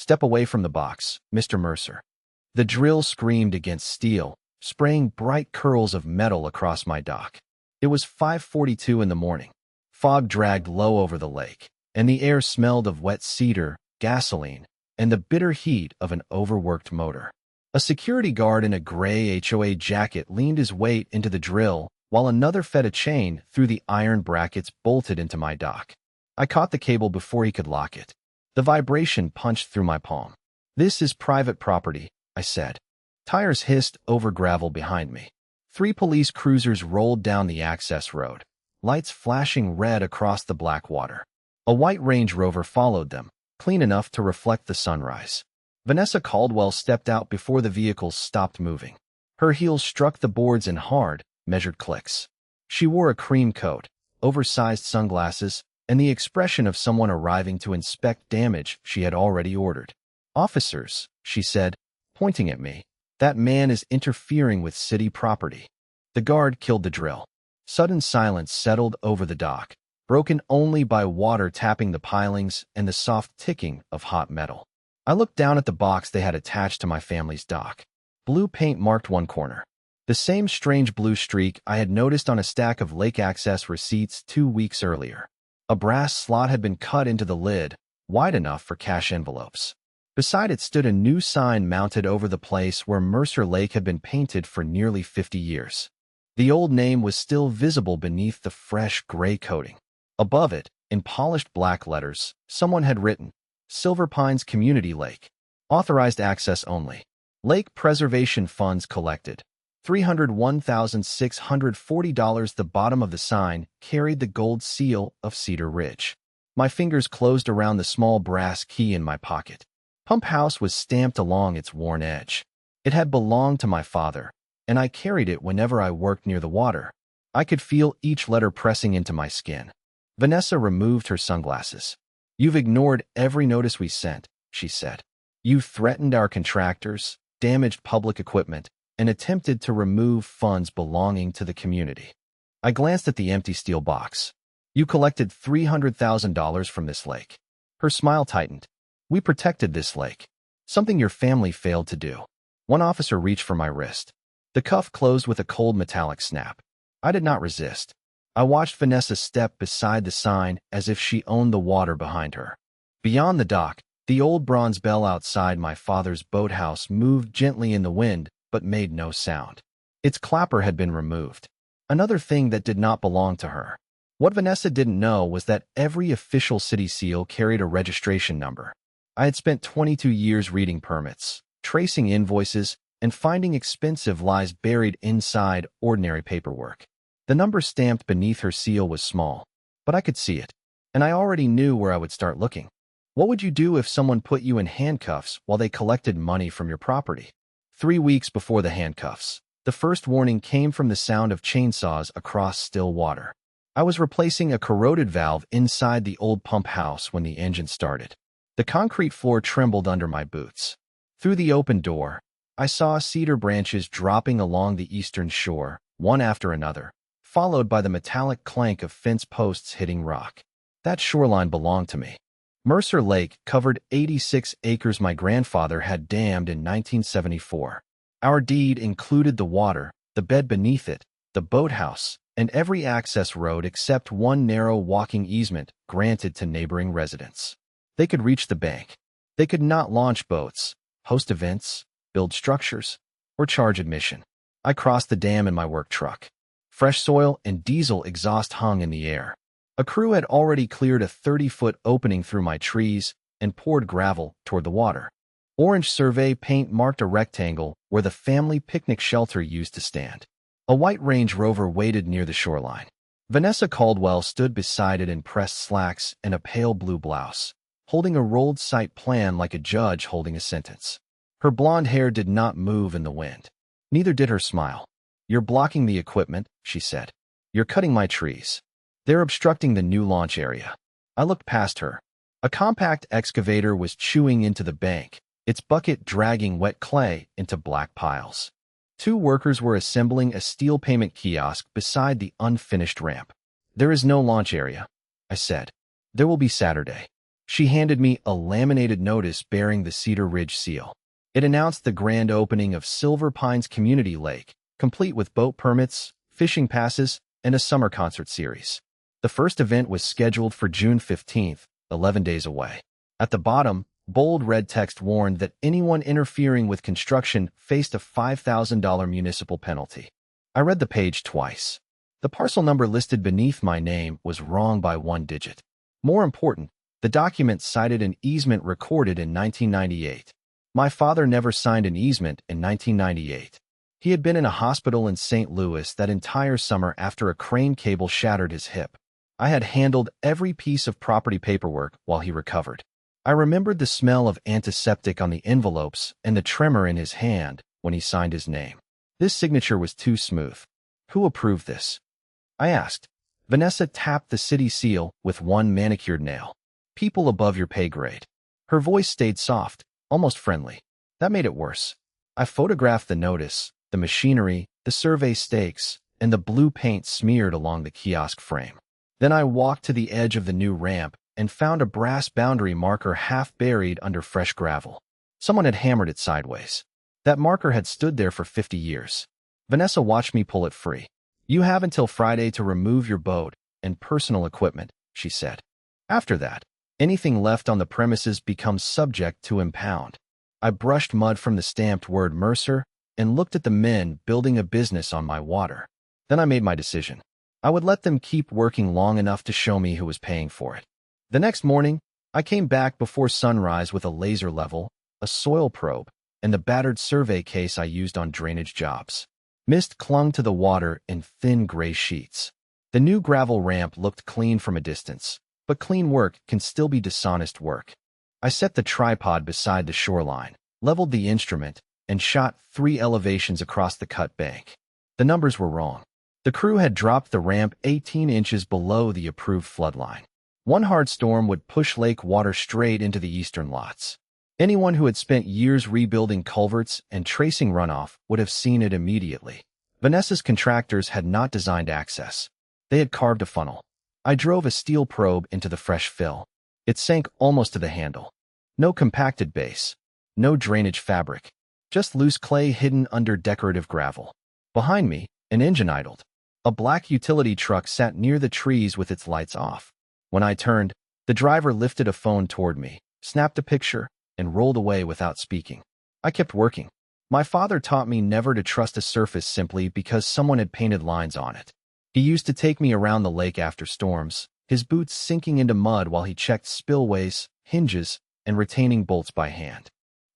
Step away from the box, Mr. Mercer. The drill screamed against steel, spraying bright curls of metal across my dock. It was 5:42 in the morning. Fog dragged low over the lake, and the air smelled of wet cedar, gasoline, and the bitter heat of an overworked motor. A security guard in a gray HOA jacket leaned his weight into the drill, while another fed a chain through the iron brackets bolted into my dock. I caught the cable before he could lock it. The vibration punched through my palm. "This is private property," I said. Tires hissed over gravel behind me. 3 police cruisers rolled down the access road, lights flashing red across the black water. A white Range Rover followed them, clean enough to reflect the sunrise. Vanessa Caldwell stepped out before the vehicles stopped moving. Her heels struck the boards in hard, measured clicks. She wore a cream coat, oversized sunglasses, and the expression of someone arriving to inspect damage she had already ordered. "Officers," she said, pointing at me. "That man is interfering with city property." The guard killed the drill. Sudden silence settled over the dock, broken only by water tapping the pilings and the soft ticking of hot metal. I looked down at the box they had attached to my family's dock. Blue paint marked one corner. The same strange blue streak I had noticed on a stack of lake access receipts 2 weeks earlier. A brass slot had been cut into the lid, wide enough for cash envelopes. Beside it stood a new sign mounted over the place where Mercer Lake had been painted for nearly 50 years. The old name was still visible beneath the fresh gray coating. Above it, in polished black letters, someone had written, "Silver Pines Community Lake. Authorized access only. Lake preservation funds collected. $301,640." The bottom of the sign carried the gold seal of Cedar Ridge. My fingers closed around the small brass key in my pocket. Pump House was stamped along its worn edge. It had belonged to my father, and I carried it whenever I worked near the water. I could feel each letter pressing into my skin. Vanessa removed her sunglasses. "You've ignored every notice we sent," she said. "You threatened our contractors, damaged public equipment, and attempted to remove funds belonging to the community." I glanced at the empty steel box. "You collected $300,000 from this lake." Her smile tightened. "We protected this lake. Something your family failed to do." One officer reached for my wrist. The cuff closed with a cold metallic snap. I did not resist. I watched Vanessa step beside the sign as if she owned the water behind her. Beyond the dock, the old bronze bell outside my father's boathouse moved gently in the wind but made no sound. Its clapper had been removed. Another thing that did not belong to her. What Vanessa didn't know was that every official city seal carried a registration number. I had spent 22 years reading permits, tracing invoices, and finding expensive lies buried inside ordinary paperwork. The number stamped beneath her seal was small, but I could see it, and I already knew where I would start looking. What would you do if someone put you in handcuffs while they collected money from your property? 3 weeks before the handcuffs, the first warning came from the sound of chainsaws across still water. I was replacing a corroded valve inside the old pump house when the engine started. The concrete floor trembled under my boots. Through the open door, I saw cedar branches dropping along the eastern shore, one after another, followed by the metallic clank of fence posts hitting rock. That shoreline belonged to me. Mercer Lake covered 86 acres my grandfather had dammed in 1974. Our deed included the water, the bed beneath it, the boathouse, and every access road except one narrow walking easement granted to neighboring residents. They could reach the bank. They could not launch boats, host events, build structures, or charge admission. I crossed the dam in my work truck. Fresh soil and diesel exhaust hung in the air. A crew had already cleared a 30-foot opening through my trees and poured gravel toward the water. Orange survey paint marked a rectangle where the family picnic shelter used to stand. A white Range Rover waited near the shoreline. Vanessa Caldwell stood beside it in pressed slacks and a pale blue blouse, holding a rolled site plan like a judge holding a sentence. Her blonde hair did not move in the wind. Neither did her smile. "You're blocking the equipment," she said. "You're cutting my trees. They're obstructing the new launch area." I looked past her. A compact excavator was chewing into the bank, its bucket dragging wet clay into black piles. 2 workers were assembling a steel payment kiosk beside the unfinished ramp. "There is no launch area," I said. "There will be Saturday." She handed me a laminated notice bearing the Cedar Ridge seal. It announced the grand opening of Silver Pines Community Lake, complete with boat permits, fishing passes, and a summer concert series. The first event was scheduled for June 15th, 11 days away. At the bottom, bold red text warned that anyone interfering with construction faced a $5,000 municipal penalty. I read the page twice. The parcel number listed beneath my name was wrong by one digit. More important, the document cited an easement recorded in 1998. My father never signed an easement in 1998. He had been in a hospital in St. Louis that entire summer after a crane cable shattered his hip. I had handled every piece of property paperwork while he recovered. I remembered the smell of antiseptic on the envelopes and the tremor in his hand when he signed his name. This signature was too smooth. Who approved this? I asked. Vanessa tapped the city seal with one manicured nail. People above your pay grade. Her voice stayed soft, almost friendly. That made it worse. I photographed the notice, the machinery, the survey stakes, and the blue paint smeared along the kiosk frame. Then I walked to the edge of the new ramp and found a brass boundary marker half buried under fresh gravel. Someone had hammered it sideways. That marker had stood there for 50 years. Vanessa watched me pull it free. You have until Friday to remove your boat and personal equipment, she said. After that, anything left on the premises becomes subject to impound. I brushed mud from the stamped word Mercer and looked at the men building a business on my water. Then I made my decision. I would let them keep working long enough to show me who was paying for it. The next morning, I came back before sunrise with a laser level, a soil probe, and the battered survey case I used on drainage jobs. Mist clung to the water in thin gray sheets. The new gravel ramp looked clean from a distance, but clean work can still be dishonest work. I set the tripod beside the shoreline, leveled the instrument, and shot 3 elevations across the cut bank. The numbers were wrong. The crew had dropped the ramp 18 inches below the approved floodline. One hard storm would push lake water straight into the eastern lots. Anyone who had spent years rebuilding culverts and tracing runoff would have seen it immediately. Vanessa's contractors had not designed access. They had carved a funnel. I drove a steel probe into the fresh fill. It sank almost to the handle. No compacted base. No drainage fabric. Just loose clay hidden under decorative gravel. Behind me, an engine idled. A black utility truck sat near the trees with its lights off. When I turned, the driver lifted a phone toward me, snapped a picture, and rolled away without speaking. I kept working. My father taught me never to trust a surface simply because someone had painted lines on it. He used to take me around the lake after storms, his boots sinking into mud while he checked spillways, hinges, and retaining bolts by hand.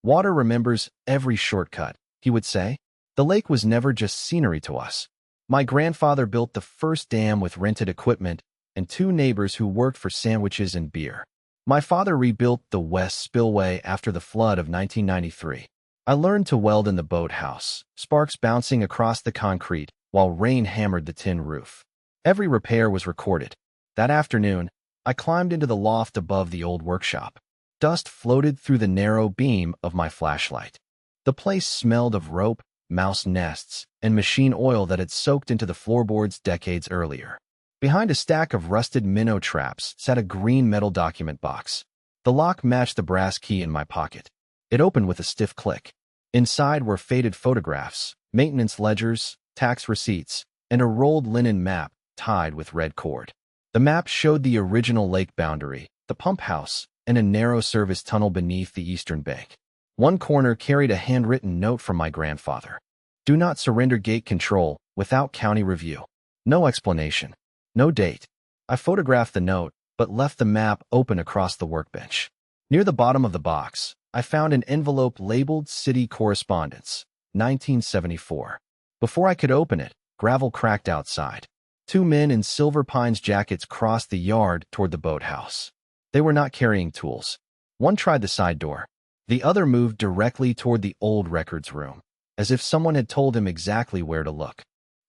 Water remembers every shortcut, he would say. The lake was never just scenery to us. My grandfather built the first dam with rented equipment and 2 neighbors who worked for sandwiches and beer. My father rebuilt the West Spillway after the flood of 1993. I learned to weld in the boathouse, sparks bouncing across the concrete while rain hammered the tin roof. Every repair was recorded. That afternoon, I climbed into the loft above the old workshop. Dust floated through the narrow beam of my flashlight. The place smelled of rope, mouse nests, and machine oil that had soaked into the floorboards decades earlier. Behind a stack of rusted minnow traps sat a green metal document box. The lock matched the brass key in my pocket. It opened with a stiff click. Inside were faded photographs, maintenance ledgers, tax receipts, and a rolled linen map tied with red cord. The map showed the original lake boundary, the pump house, and a narrow service tunnel beneath the eastern bank. One corner carried a handwritten note from my grandfather. Do not surrender gate control without county review. No explanation. No date. I photographed the note, but left the map open across the workbench. Near the bottom of the box, I found an envelope labeled City Correspondence, 1974. Before I could open it, gravel cracked outside. 2 men in Silver Pines jackets crossed the yard toward the boathouse. They were not carrying tools. One tried the side door. The other moved directly toward the old records room, as if someone had told him exactly where to look.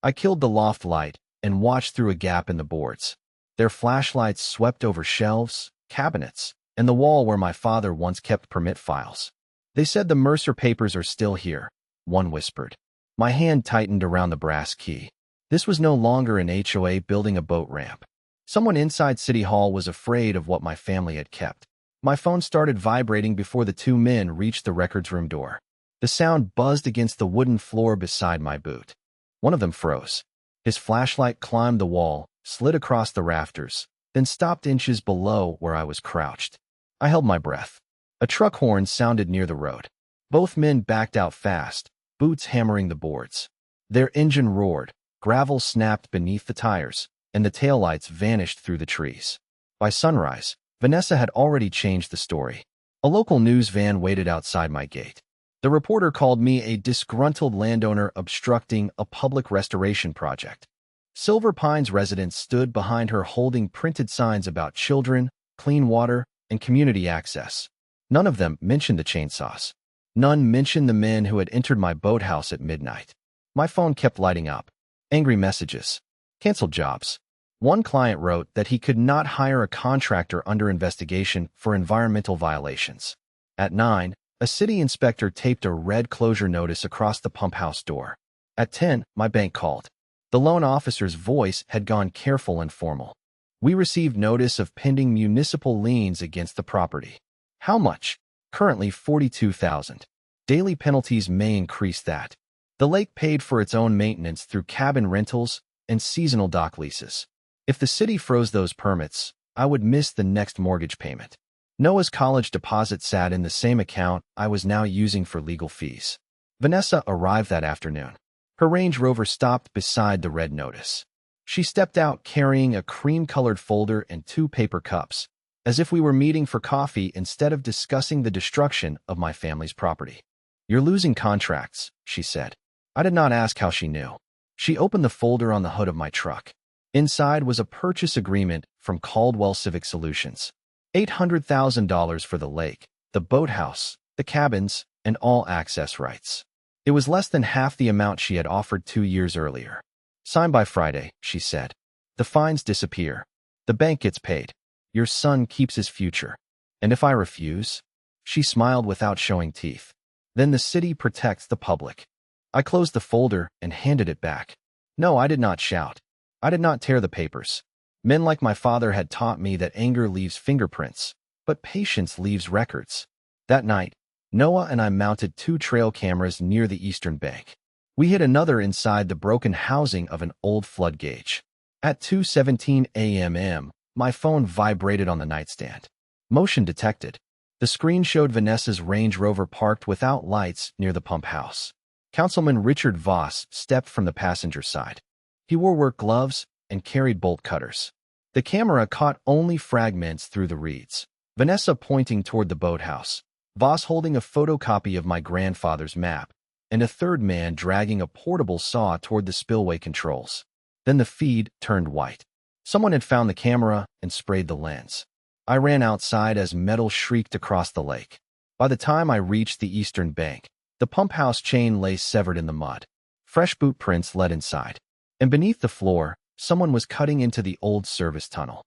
I killed the loft light and watched through a gap in the boards. Their flashlights swept over shelves, cabinets, and the wall where my father once kept permit files. They said the Mercer papers are still here, one whispered. My hand tightened around the brass key. This was no longer an HOA building a boat ramp. Someone inside City Hall was afraid of what my family had kept. My phone started vibrating before the two men reached the records room door. The sound buzzed against the wooden floor beside my boot. One of them froze. His flashlight climbed the wall, slid across the rafters, then stopped inches below where I was crouched. I held my breath. A truck horn sounded near the road. Both men backed out fast, boots hammering the boards. Their engine roared, gravel snapped beneath the tires, and the taillights vanished through the trees. By sunrise, Vanessa had already changed the story. A local news van waited outside my gate. The reporter called me a disgruntled landowner obstructing a public restoration project. Silver Pines residents stood behind her holding printed signs about children, clean water, and community access. None of them mentioned the chainsaws. None mentioned the men who had entered my boathouse at midnight. My phone kept lighting up. Angry messages. Canceled jobs. One client wrote that he could not hire a contractor under investigation for environmental violations. At 9, a city inspector taped a red closure notice across the pump house door. At 10, my bank called. The loan officer's voice had gone careful and formal. We received notice of pending municipal liens against the property. How much? Currently $42,000. Daily penalties may increase that. The lake paid for its own maintenance through cabin rentals and seasonal dock leases. If the city froze those permits, I would miss the next mortgage payment. Noah's college deposit sat in the same account I was now using for legal fees. Vanessa arrived that afternoon. Her Range Rover stopped beside the red notice. She stepped out carrying a cream-colored folder and 2 paper cups, as if we were meeting for coffee instead of discussing the destruction of my family's property. "You're losing contracts," she said. I did not ask how she knew. She opened the folder on the hood of my truck. Inside was a purchase agreement from Caldwell Civic Solutions. $800,000 for the lake, the boathouse, the cabins, and all access rights. It was less than half the amount she had offered 2 years earlier. "Sign by Friday," she said. "The fines disappear. The bank gets paid. Your son keeps his future. And if I refuse?" She smiled without showing teeth. "Then the city protects the public." I closed the folder and handed it back. No, I did not shout. I did not tear the papers. Men like my father had taught me that anger leaves fingerprints, but patience leaves records. That night, Noah and I mounted 2 trail cameras near the eastern bank. We hid another inside the broken housing of an old flood gauge. At 2:17 a.m., my phone vibrated on the nightstand. Motion detected. The screen showed Vanessa's Range Rover parked without lights near the pump house. Councilman Richard Voss stepped from the passenger side. He wore work gloves and carried bolt cutters. The camera caught only fragments through the reeds. Vanessa pointing toward the boathouse, Voss holding a photocopy of my grandfather's map, and a third man dragging a portable saw toward the spillway controls. Then the feed turned white. Someone had found the camera and sprayed the lens. I ran outside as metal shrieked across the lake. By the time I reached the eastern bank, the pump house chain lay severed in the mud. Fresh boot prints led inside. And beneath the floor, someone was cutting into the old service tunnel.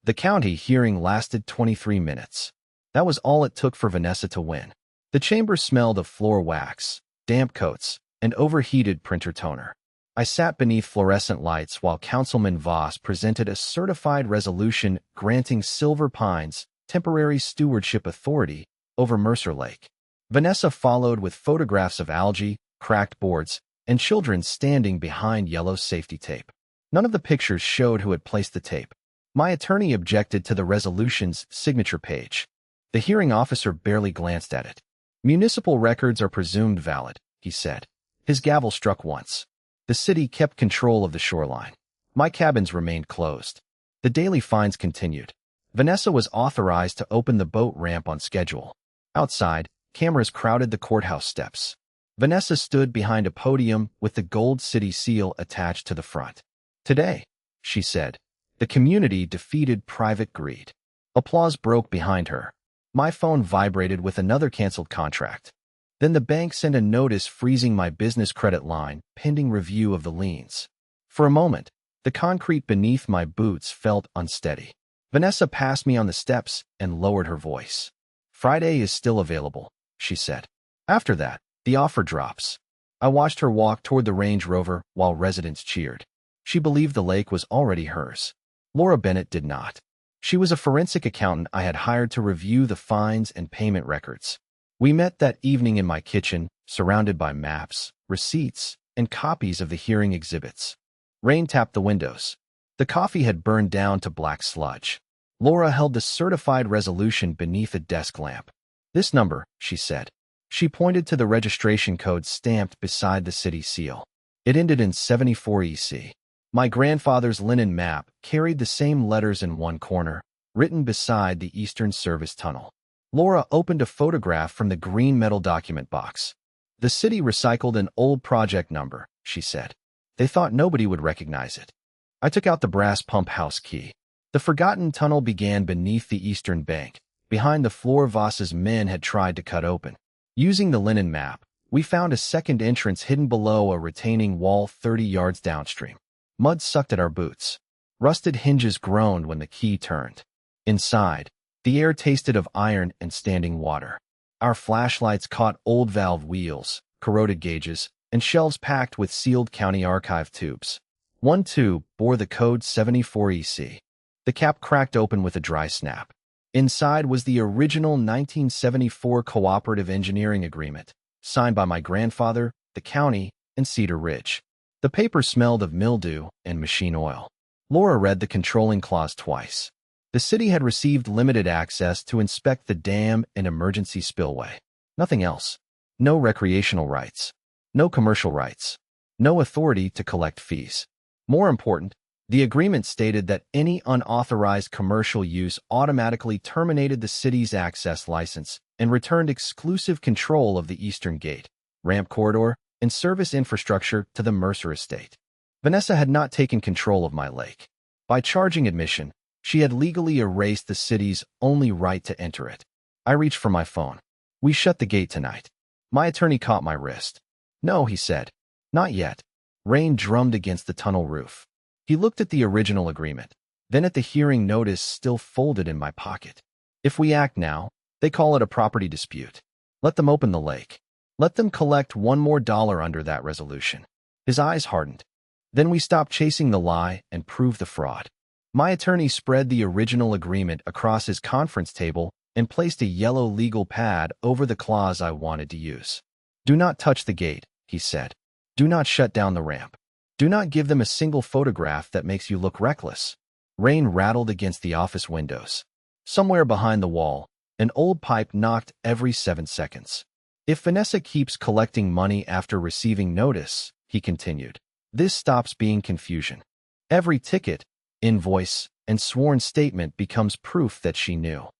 The county hearing lasted 23 minutes. That was all it took for Vanessa to win. The chamber smelled of floor wax, damp coats, and overheated printer toner. I sat beneath fluorescent lights while Councilman Voss presented a certified resolution granting Silver Pines temporary stewardship authority over Mercer Lake. Vanessa followed with photographs of algae, cracked boards, and children standing behind yellow safety tape. None of the pictures showed who had placed the tape. My attorney objected to the resolution's signature page. The hearing officer barely glanced at it. "Municipal records are presumed valid," he said. His gavel struck once. The city kept control of the shoreline. My cabins remained closed. The daily fines continued. Vanessa was authorized to open the boat ramp on schedule. Outside, cameras crowded the courthouse steps. Vanessa stood behind a podium with the gold city seal attached to the front. "Today," she said, "the community defeated private greed." Applause broke behind her. My phone vibrated with another canceled contract. Then the bank sent a notice freezing my business credit line pending review of the liens. For a moment, the concrete beneath my boots felt unsteady. Vanessa passed me on the steps and lowered her voice. "Friday is still available," she said. "After that, the offer drops." I watched her walk toward the Range Rover while residents cheered. She believed the lake was already hers. Laura Bennett did not. She was a forensic accountant I had hired to review the fines and payment records. We met that evening in my kitchen, surrounded by maps, receipts, and copies of the hearing exhibits. Rain tapped the windows. The coffee had burned down to black sludge. Laura held the certified resolution beneath a desk lamp. "This number," she said. She pointed to the registration code stamped beside the city seal. It ended in 74 EC. My grandfather's linen map carried the same letters in one corner, written beside the Eastern Service Tunnel. Laura opened a photograph from the green metal document box. "The city recycled an old project number," she said. "They thought nobody would recognize it." I took out the brass pump house key. The forgotten tunnel began beneath the eastern bank, behind the floor Voss's men had tried to cut open. Using the linen map, we found a second entrance hidden below a retaining wall 30 yards downstream. Mud sucked at our boots. Rusted hinges groaned when the key turned. Inside, the air tasted of iron and standing water. Our flashlights caught old valve wheels, corroded gauges, and shelves packed with sealed county archive tubes. One tube bore the code 74 EC. The cap cracked open with a dry snap. Inside was the original 1974 Cooperative Engineering Agreement, signed by my grandfather, the county, and Cedar Ridge. The paper smelled of mildew and machine oil. Laura read the controlling clause twice. The city had received limited access to inspect the dam and emergency spillway. Nothing else. No recreational rights. No commercial rights. No authority to collect fees. More important, the agreement stated that any unauthorized commercial use automatically terminated the city's access license and returned exclusive control of the eastern gate, ramp corridor, and service infrastructure to the Mercer estate. Vanessa had not taken control of my lake. By charging admission, she had legally erased the city's only right to enter it. I reached for my phone. "We shut the gate tonight." My attorney caught my wrist. "No," he said. "Not yet." Rain drummed against the tunnel roof. He looked at the original agreement, then at the hearing notice still folded in my pocket. "If we act now, they call it a property dispute. Let them open the lake. Let them collect one more dollar under that resolution." His eyes hardened. "Then we stop chasing the lie and prove the fraud." My attorney spread the original agreement across his conference table and placed a yellow legal pad over the clause I wanted to use. "Do not touch the gate," he said. "Do not shut down the ramp. Do not give them a single photograph that makes you look reckless." Rain rattled against the office windows. Somewhere behind the wall, an old pipe knocked every 7 seconds. "If Vanessa keeps collecting money after receiving notice," he continued, "this stops being confusion. Every ticket, invoice, and sworn statement becomes proof that she knew."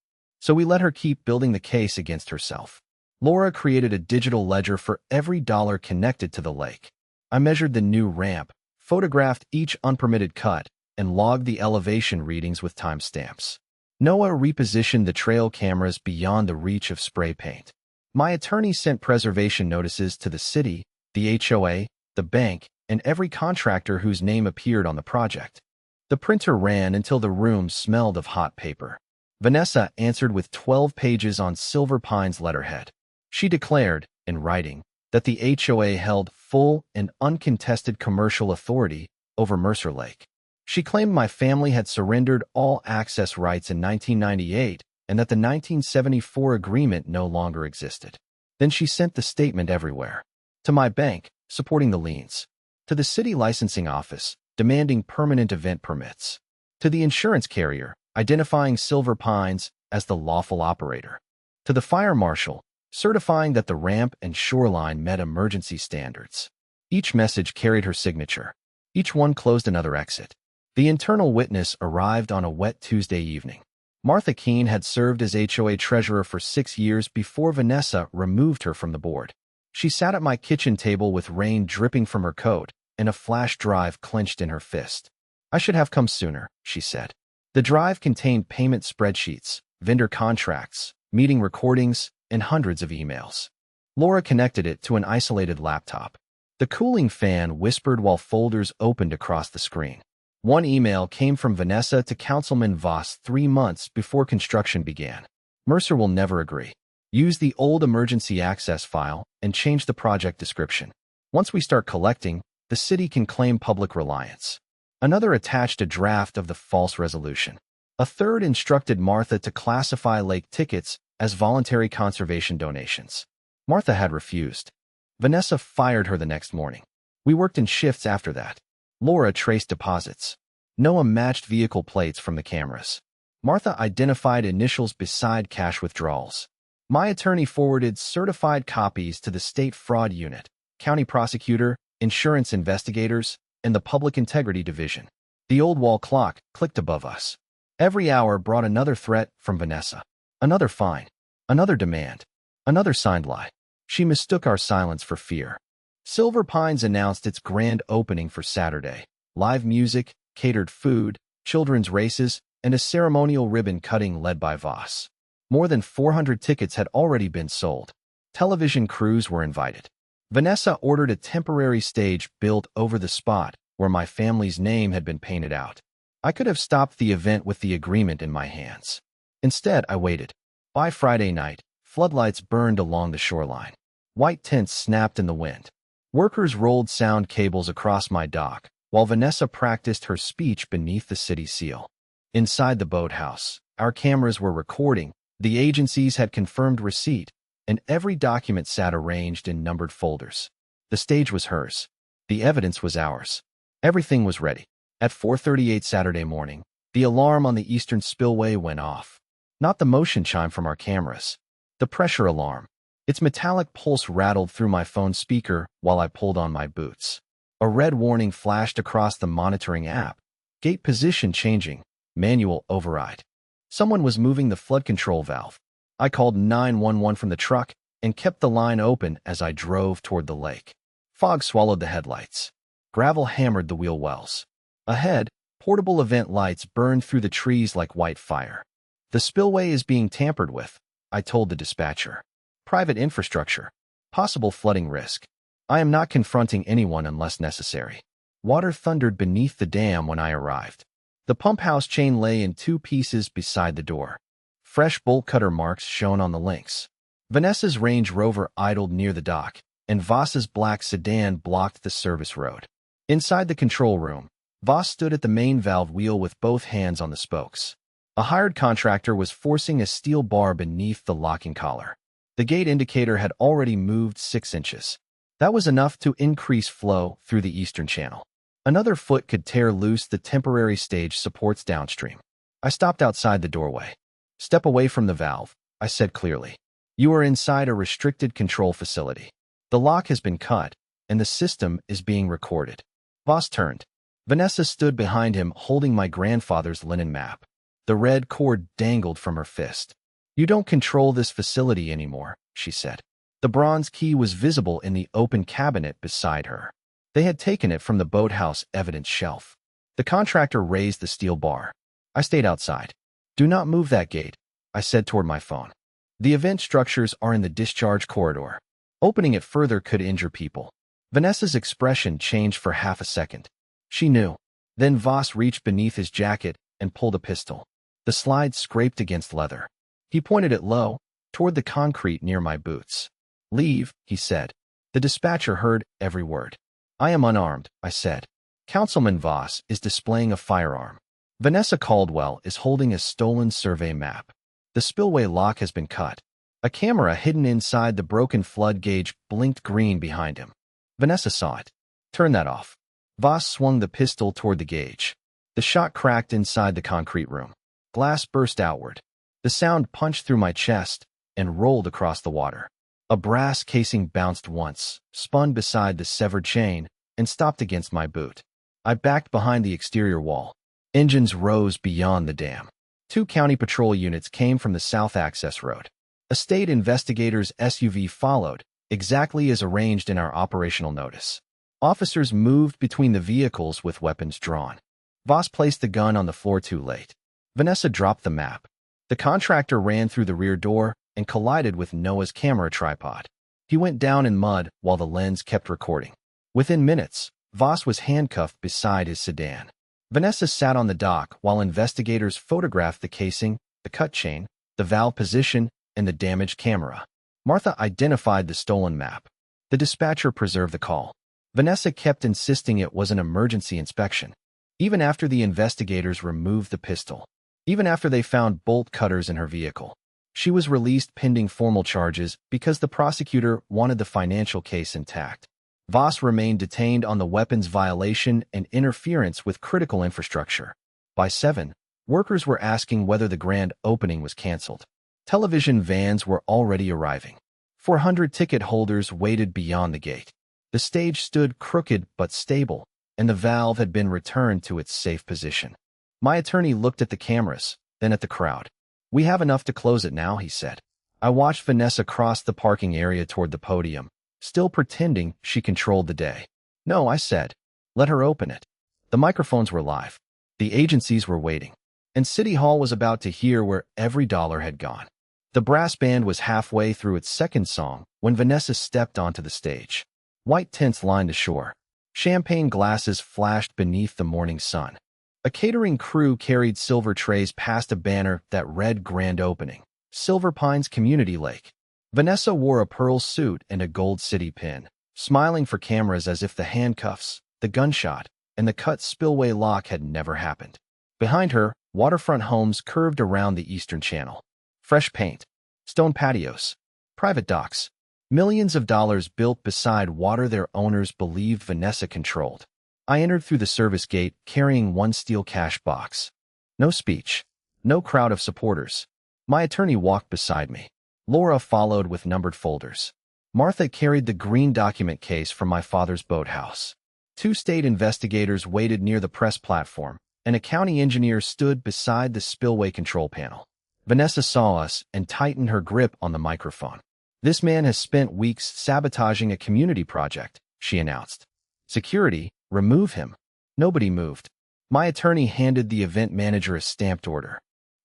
So we let her keep building the case against herself. Laura created a digital ledger for every dollar connected to the lake. I measured the new ramp, photographed each unpermitted cut, and logged the elevation readings with timestamps. Noah repositioned the trail cameras beyond the reach of spray paint. My attorney sent preservation notices to the city, the HOA, the bank, and every contractor whose name appeared on the project. The printer ran until the room smelled of hot paper. Vanessa answered with 12 pages on Silver Pine's letterhead. She declared, in writing, that the HOA held full and uncontested commercial authority over Mercer Lake. She claimed my family had surrendered all access rights in 1998 and that the 1974 agreement no longer existed. Then she sent the statement everywhere. To my bank, supporting the liens. To the city licensing office, demanding permanent event permits. To the insurance carrier, identifying Silver Pines as the lawful operator. To the fire marshal, certifying that the ramp and shoreline met emergency standards. Each message carried her signature. Each one closed another exit. The internal witness arrived on a wet Tuesday evening. Martha Keene had served as HOA treasurer for 6 years before Vanessa removed her from the board. She sat at my kitchen table with rain dripping from her coat and a flash drive clenched in her fist. "I should have come sooner," she said. The drive contained payment spreadsheets, vendor contracts, meeting recordings, and hundreds of emails. Laura connected it to an isolated laptop. The cooling fan whispered while folders opened across the screen. One email came from Vanessa to Councilman Voss 3 months before construction began. "Mercer will never agree. Use the old emergency access file and change the project description. Once we start collecting, the city can claim public reliance." Another attached a draft of the false resolution. A third instructed Martha to classify lake tickets as voluntary conservation donations. Martha had refused. Vanessa fired her the next morning. We worked in shifts after that. Laura traced deposits. Noah matched vehicle plates from the cameras. Martha identified initials beside cash withdrawals. My attorney forwarded certified copies to the state fraud unit, county prosecutor, insurance investigators, and the public integrity division. The old wall clock clicked above us. Every hour brought another threat from Vanessa. Another fine. Another demand. Another signed lie. She mistook our silence for fear. Silver Pines announced its grand opening for Saturday. Live music, catered food, children's races, and a ceremonial ribbon cutting led by Voss. More than 400 tickets had already been sold. Television crews were invited. Vanessa ordered a temporary stage built over the spot where my family's name had been painted out. I could have stopped the event with the agreement in my hands. Instead, I waited. By Friday night, floodlights burned along the shoreline. White tents snapped in the wind. Workers rolled sound cables across my dock, while Vanessa practiced her speech beneath the city seal. Inside the boathouse, our cameras were recording, the agencies had confirmed receipt, and every document sat arranged in numbered folders. The stage was hers. The evidence was ours. Everything was ready. At 4:38 Saturday morning, the alarm on the eastern spillway went off. Not the motion chime from our cameras. The pressure alarm. Its metallic pulse rattled through my phone speaker while I pulled on my boots. A red warning flashed across the monitoring app. Gate position changing. Manual override. Someone was moving the flood control valve. I called 911 from the truck and kept the line open as I drove toward the lake. Fog swallowed the headlights. Gravel hammered the wheel wells. Ahead, portable event lights burned through the trees like white fire. The spillway is being tampered with, I told the dispatcher. Private infrastructure. Possible flooding risk. I am not confronting anyone unless necessary. Water thundered beneath the dam when I arrived. The pump house chain lay in two pieces beside the door. Fresh bolt cutter marks shone on the links. Vanessa's Range Rover idled near the dock, and Voss's black sedan blocked the service road. Inside the control room, Voss stood at the main valve wheel with both hands on the spokes. A hired contractor was forcing a steel bar beneath the locking collar. The gate indicator had already moved 6 inches. That was enough to increase flow through the eastern channel. Another foot could tear loose the temporary stage supports downstream. I stopped outside the doorway. Step away from the valve, I said clearly. You are inside a restricted control facility. The lock has been cut, and the system is being recorded. Voss turned. Vanessa stood behind him holding my grandfather's linen map. The red cord dangled from her fist. You don't control this facility anymore, she said. The bronze key was visible in the open cabinet beside her. They had taken it from the boathouse evidence shelf. The contractor raised the steel bar. I stayed outside. Do not move that gate, I said toward my phone. The event structures are in the discharge corridor. Opening it further could injure people. Vanessa's expression changed for half a second. She knew. Then Voss reached beneath his jacket and pulled a pistol. The slide scraped against leather. He pointed it low, toward the concrete near my boots. Leave, he said. The dispatcher heard every word. I am unarmed, I said. Councilman Voss is displaying a firearm. Vanessa Caldwell is holding a stolen survey map. The spillway lock has been cut. A camera hidden inside the broken flood gauge blinked green behind him. Vanessa saw it. Turn that off. Voss swung the pistol toward the gauge. The shot cracked inside the concrete room. Glass burst outward. The sound punched through my chest and rolled across the water. A brass casing bounced once, spun beside the severed chain, and stopped against my boot. I backed behind the exterior wall. Engines rose beyond the dam. 2 county patrol units came from the south access road. A state investigator's SUV followed, exactly as arranged in our operational notice. Officers moved between the vehicles with weapons drawn. Voss placed the gun on the floor too late. Vanessa dropped the map. The contractor ran through the rear door and collided with Noah's camera tripod. He went down in mud while the lens kept recording. Within minutes, Voss was handcuffed beside his sedan. Vanessa sat on the dock while investigators photographed the casing, the cut chain, the valve position, and the damaged camera. Martha identified the stolen map. The dispatcher preserved the call. Vanessa kept insisting it was an emergency inspection. Even after the investigators removed the pistol, even after they found bolt cutters in her vehicle. She was released pending formal charges because the prosecutor wanted the financial case intact. Voss remained detained on the weapons violation and interference with critical infrastructure. By 7, workers were asking whether the grand opening was canceled. Television vans were already arriving. 400 ticket holders waited beyond the gate. The stage stood crooked but stable, and the valve had been returned to its safe position. My attorney looked at the cameras, then at the crowd. "We have enough to close it now," he said. I watched Vanessa cross the parking area toward the podium, still pretending she controlled the day. "No," I said. "Let her open it." The microphones were live. The agencies were waiting. And City Hall was about to hear where every dollar had gone. The brass band was halfway through its second song when Vanessa stepped onto the stage. White tents lined the shore. Champagne glasses flashed beneath the morning sun. A catering crew carried silver trays past a banner that read Grand Opening, Silver Pines Community Lake. Vanessa wore a pearl suit and a gold city pin, smiling for cameras as if the handcuffs, the gunshot, and the cut spillway lock had never happened. Behind her, waterfront homes curved around the eastern channel. Fresh paint, stone patios, private docks. Millions of dollars built beside water their owners believed Vanessa controlled. I entered through the service gate carrying one steel cash box. No speech. No crowd of supporters. My attorney walked beside me. Laura followed with numbered folders. Martha carried the green document case from my father's boathouse. 2 state investigators waited near the press platform, and a county engineer stood beside the spillway control panel. Vanessa saw us and tightened her grip on the microphone. "This man has spent weeks sabotaging a community project," she announced. "Security, remove him." Nobody moved. My attorney handed the event manager a stamped order.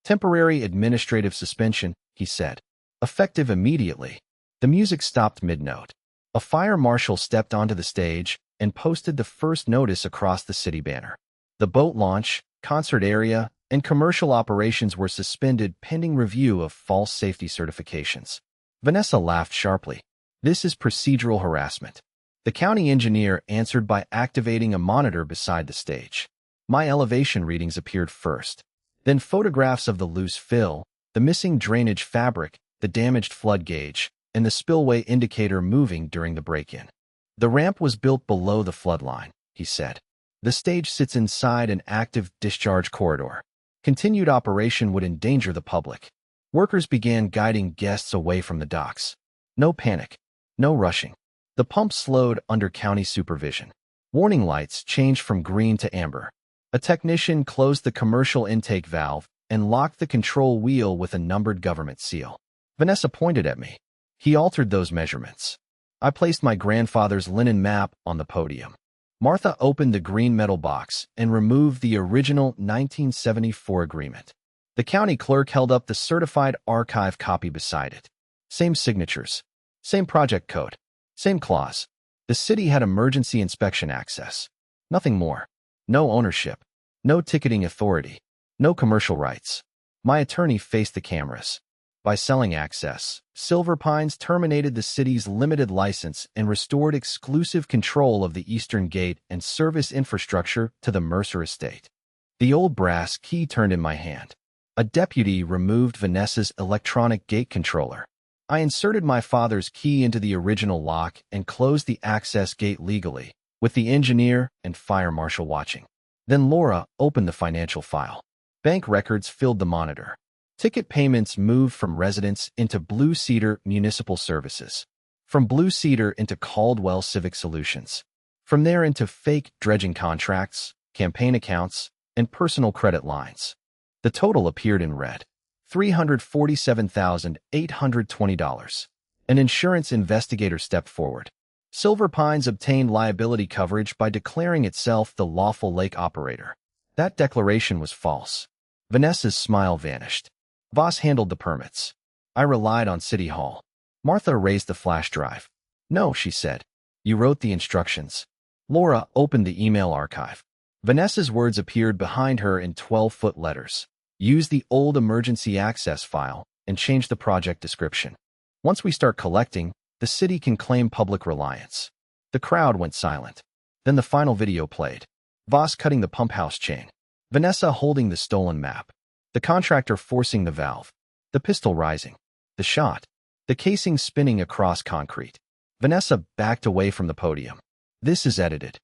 "Temporary administrative suspension," he said. "Effective immediately." The music stopped mid-note. A fire marshal stepped onto the stage and posted the first notice across the city banner. The boat launch, concert area, and commercial operations were suspended pending review of false safety certifications. Vanessa laughed sharply. "This is procedural harassment." The county engineer answered by activating a monitor beside the stage. My elevation readings appeared first. Then photographs of the loose fill, the missing drainage fabric, the damaged flood gauge, and the spillway indicator moving during the break-in. "The ramp was built below the flood line," he said. "The stage sits inside an active discharge corridor. Continued operation would endanger the public." Workers began guiding guests away from the docks. No panic. No rushing. The pump slowed under county supervision. Warning lights changed from green to amber. A technician closed the commercial intake valve and locked the control wheel with a numbered government seal. Vanessa pointed at me. "He altered those measurements." I placed my grandfather's linen map on the podium. Martha opened the green metal box and removed the original 1974 agreement. The county clerk held up the certified archive copy beside it. Same signatures. Same project code. Same clause. The city had emergency inspection access. Nothing more. No ownership. No ticketing authority. No commercial rights. My attorney faced the cameras. By selling access, Silver Pines terminated the city's limited license and restored exclusive control of the eastern gate and service infrastructure to the Mercer estate. The old brass key turned in my hand. A deputy removed Vanessa's electronic gate controller. I inserted my father's key into the original lock and closed the access gate legally, with the engineer and fire marshal watching. Then Laura opened the financial file. Bank records filled the monitor. Ticket payments moved from residents into Blue Cedar Municipal Services, from Blue Cedar into Caldwell Civic Solutions, from there into fake dredging contracts, campaign accounts, and personal credit lines. The total appeared in red. $347,820. An insurance investigator stepped forward. Silver Pines obtained liability coverage by declaring itself the lawful lake operator. That declaration was false. Vanessa's smile vanished. Voss handled the permits. I relied on City Hall. Martha raised the flash drive. "No," she said. "You wrote the instructions." Laura opened the email archive. Vanessa's words appeared behind her in 12-foot letters. "Use the old emergency access file and change the project description. Once we start collecting, the city can claim public reliance." The crowd went silent. Then the final video played. Voss cutting the pump house chain. Vanessa holding the stolen map. The contractor forcing the valve. The pistol rising. The shot. The casing spinning across concrete. Vanessa backed away from the podium. This is edited.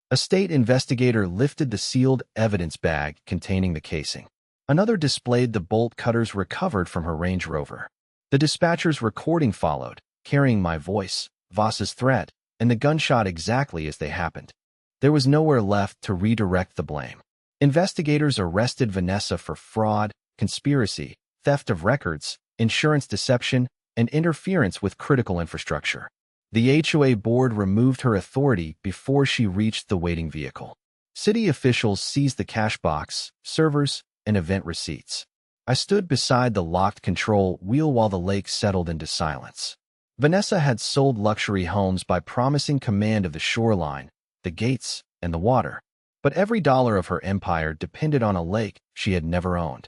A state investigator lifted the sealed evidence bag containing the casing. Another displayed the bolt cutters recovered from her Range Rover. The dispatcher's recording followed, carrying my voice, Voss's threat, and the gunshot exactly as they happened. There was nowhere left to redirect the blame. Investigators arrested Vanessa for fraud, conspiracy, theft of records, insurance deception, and interference with critical infrastructure. The HOA board removed her authority before she reached the waiting vehicle. City officials seized the cash box, servers, and event receipts. I stood beside the locked control wheel while the lake settled into silence. Vanessa had sold luxury homes by promising command of the shoreline, the gates, and the water. But every dollar of her empire depended on a lake she had never owned.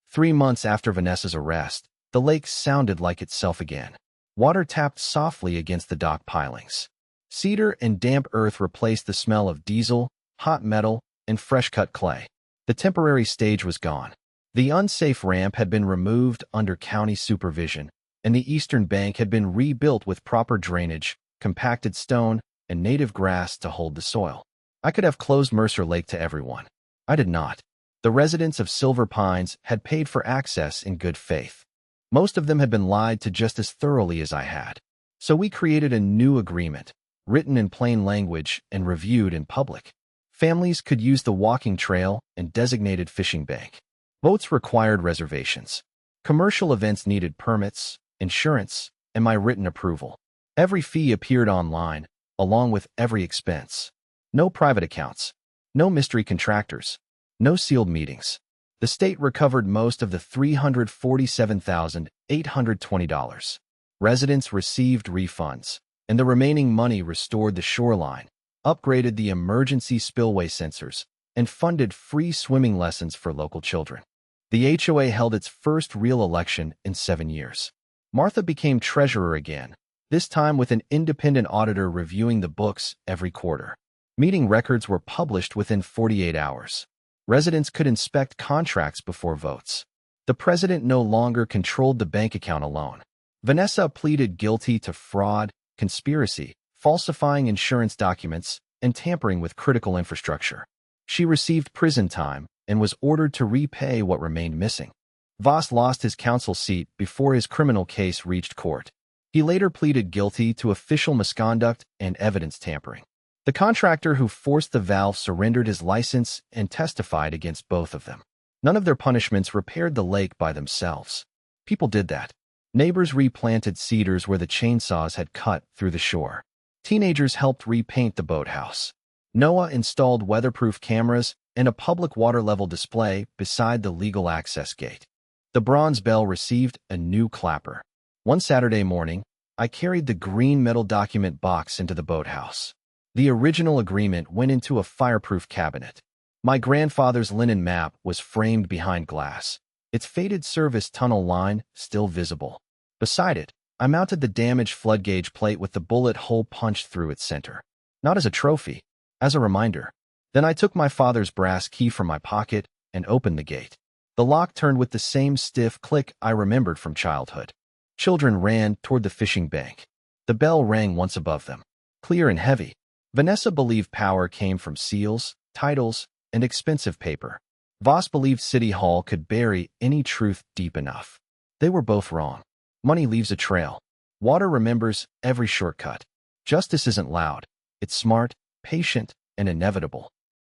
3 months after Vanessa's arrest, the lake sounded like itself again. Water tapped softly against the dock pilings. Cedar and damp earth replaced the smell of diesel, hot metal, and fresh-cut clay. The temporary stage was gone. The unsafe ramp had been removed under county supervision, and the eastern bank had been rebuilt with proper drainage, compacted stone, and native grass to hold the soil. I could have closed Mercer Lake to everyone. I did not. The residents of Silver Pines had paid for access in good faith. Most of them had been lied to just as thoroughly as I had. So we created a new agreement, written in plain language and reviewed in public. Families could use the walking trail and designated fishing bank. Boats required reservations. Commercial events needed permits, insurance, and my written approval. Every fee appeared online, along with every expense. No private accounts. No mystery contractors. No sealed meetings. The state recovered most of the $347,820. Residents received refunds, and the remaining money restored the shoreline, upgraded the emergency spillway sensors, and funded free swimming lessons for local children. The HOA held its first real election in 7 years. Martha became treasurer again, this time with an independent auditor reviewing the books every quarter. Meeting records were published within 48 hours. Residents could inspect contracts before votes. The president no longer controlled the bank account alone. Vanessa pleaded guilty to fraud, conspiracy, falsifying insurance documents, and tampering with critical infrastructure. She received prison time and was ordered to repay what remained missing. Voss lost his counsel seat before his criminal case reached court. He later pleaded guilty to official misconduct and evidence tampering. The contractor who forced the valve surrendered his license and testified against both of them. None of their punishments repaired the lake by themselves. People did that. Neighbors replanted cedars where the chainsaws had cut through the shore. Teenagers helped repaint the boathouse. Noah installed weatherproof cameras and a public water level display beside the legal access gate. The bronze bell received a new clapper. One Saturday morning, I carried the green metal document box into the boathouse. The original agreement went into a fireproof cabinet. My grandfather's linen map was framed behind glass, its faded service tunnel line still visible. Beside it, I mounted the damaged flood gauge plate with the bullet hole punched through its center. Not as a trophy, as a reminder. Then I took my father's brass key from my pocket and opened the gate. The lock turned with the same stiff click I remembered from childhood. Children ran toward the fishing bank. The bell rang once above them, clear and heavy. Vanessa believed power came from seals, titles, and expensive paper. Voss believed City Hall could bury any truth deep enough. They were both wrong. Money leaves a trail. Water remembers every shortcut. Justice isn't loud. It's smart, patient, and inevitable.